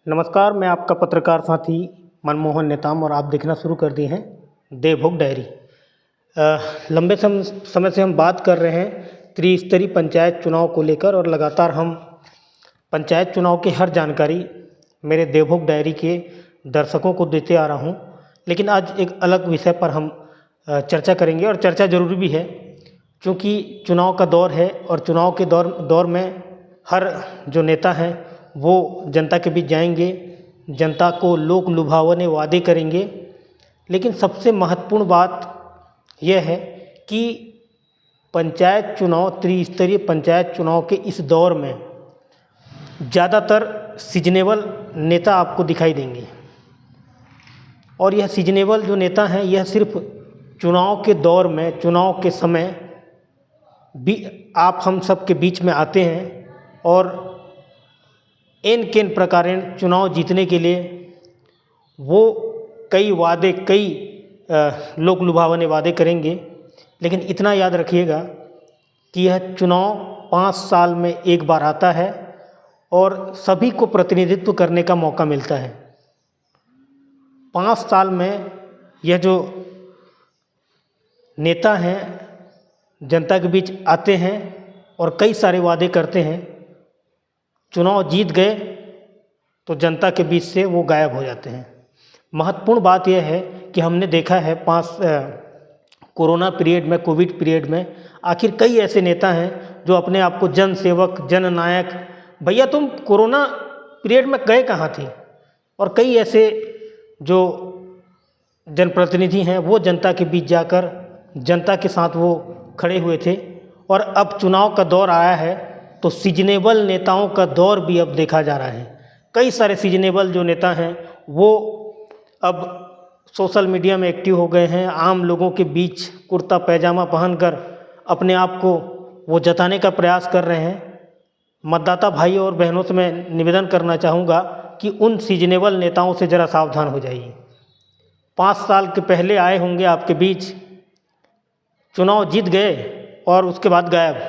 नमस्कार, मैं आपका पत्रकार साथी मनमोहन नेताम और आप देखना शुरू कर दिए हैं देवभोग डायरी। लंबे समय से हम बात कर रहे हैं त्रिस्तरीय पंचायत चुनाव को लेकर और लगातार हम पंचायत चुनाव की हर जानकारी मेरे देवभोग डायरी के दर्शकों को देते आ रहा हूं। लेकिन आज एक अलग विषय पर हम चर्चा करेंगे और चर्चा ज़रूरी भी है, क्योंकि चुनाव का दौर है और चुनाव के दौर में हर जो नेता हैं वो जनता के बीच जाएंगे, जनता को लोक लुभावने वादे करेंगे। लेकिन सबसे महत्वपूर्ण बात यह है कि पंचायत चुनाव, त्रिस्तरीय पंचायत चुनाव के इस दौर में ज़्यादातर सीजनेबल नेता आपको दिखाई देंगे और यह सीजनेबल जो नेता हैं यह सिर्फ चुनाव के दौर में, चुनाव के समय भी आप हम सब के बीच में आते हैं और एन केन प्रकारेण चुनाव जीतने के लिए वो कई वादे, कई लोक लुभावने वादे करेंगे। लेकिन इतना याद रखिएगा कि यह चुनाव 5 साल में एक बार आता है और सभी को प्रतिनिधित्व करने का मौका मिलता है। 5 साल में यह जो नेता हैं जनता के बीच आते हैं और कई सारे वादे करते हैं। चुनाव जीत गए तो जनता के बीच से वो गायब हो जाते हैं। महत्वपूर्ण बात यह है कि हमने देखा है कोरोना पीरियड में, कोविड पीरियड में आखिर कई ऐसे नेता हैं जो अपने आप को जन सेवक, जननायक, भैया तुम कोरोना पीरियड में गए कहाँ थे, और कई ऐसे जो जनप्रतिनिधि हैं वो जनता के बीच जाकर जनता के साथ वो खड़े हुए थे। और अब चुनाव का दौर आया है तो सीजनेबल नेताओं का दौर भी अब देखा जा रहा है। कई सारे सीजनेबल जो नेता हैं वो अब सोशल मीडिया में एक्टिव हो गए हैं। आम लोगों के बीच कुर्ता पैजामा पहनकर अपने आप को वो जताने का प्रयास कर रहे हैं। मतदाता भाई और बहनों से मैं निवेदन करना चाहूँगा कि उन सीजनेबल नेताओं से ज़रा सावधान हो जाइए। 5 साल के पहले आए होंगे आपके बीच, चुनाव जीत गए और उसके बाद गायब।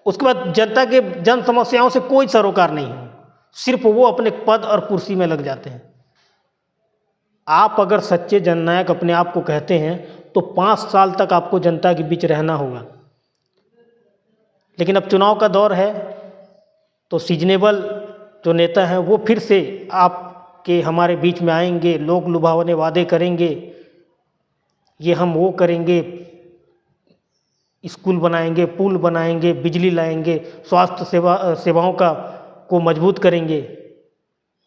उसके बाद जनता के जन समस्याओं से कोई सरोकार नहीं है, सिर्फ वो अपने पद और कुर्सी में लग जाते हैं। आप अगर सच्चे जननायक अपने आप को कहते हैं तो 5 साल तक आपको जनता के बीच रहना होगा। लेकिन अब चुनाव का दौर है तो सीजनेबल जो नेता हैं वो फिर से आपके हमारे बीच में आएंगे, लोक लुभावने वादे करेंगे, ये हम वो करेंगे, स्कूल बनाएंगे, पुल बनाएंगे, बिजली लाएंगे, स्वास्थ्य सेवाओं को मजबूत करेंगे।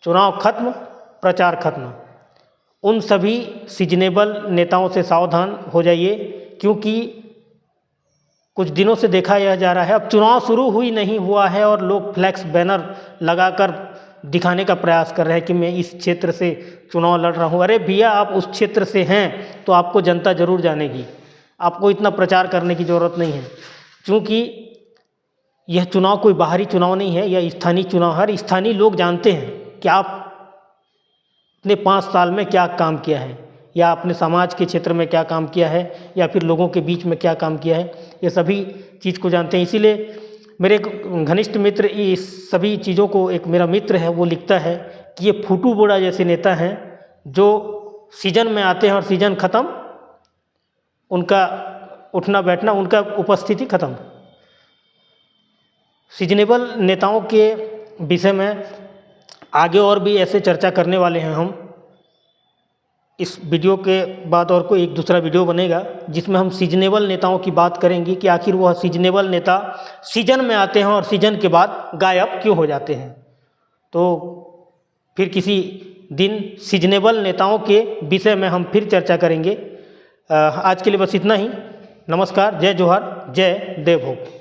चुनाव खत्म, प्रचार खत्म। उन सभी सीजनेबल नेताओं से सावधान हो जाइए, क्योंकि कुछ दिनों से देखा यह जा रहा है, अब चुनाव शुरू हुई नहीं हुआ है और लोग फ्लैक्स बैनर लगाकर दिखाने का प्रयास कर रहे हैं कि मैं इस क्षेत्र से चुनाव लड़ रहा हूँ। अरे भैया, आप उस क्षेत्र से हैं तो आपको जनता ज़रूर जानेगी, आपको इतना प्रचार करने की ज़रूरत नहीं है। क्योंकि यह चुनाव कोई बाहरी चुनाव नहीं है, यह स्थानीय चुनाव। हर स्थानीय लोग जानते हैं कि आपने 5 साल में क्या काम किया है, या अपने समाज के क्षेत्र में क्या काम किया है, या फिर लोगों के बीच में क्या काम किया है, ये सभी चीज़ को जानते हैं। इसीलिए मेरे एक घनिष्ठ मित्र इस सभी चीज़ों को, एक मेरा मित्र है वो लिखता है कि ये फूटू बोड़ा जैसे नेता हैं जो सीजन में आते हैं और सीजन ख़त्म, उनका उठना बैठना, उनका उपस्थिति खत्म। सीजनेबल नेताओं के विषय में आगे और भी ऐसे चर्चा करने वाले हैं हम। इस वीडियो के बाद और कोई एक दूसरा वीडियो बनेगा जिसमें हम सीजनेबल नेताओं की बात करेंगे कि आखिर वह सीजनेबल नेता सीजन में आते हैं और सीजन के बाद गायब क्यों हो जाते हैं। तो फिर किसी दिन सीजनेबल नेताओं के विषय में हम फिर चर्चा करेंगे। आज के लिए बस इतना ही। नमस्कार, जय जोहार, जय देवभोग।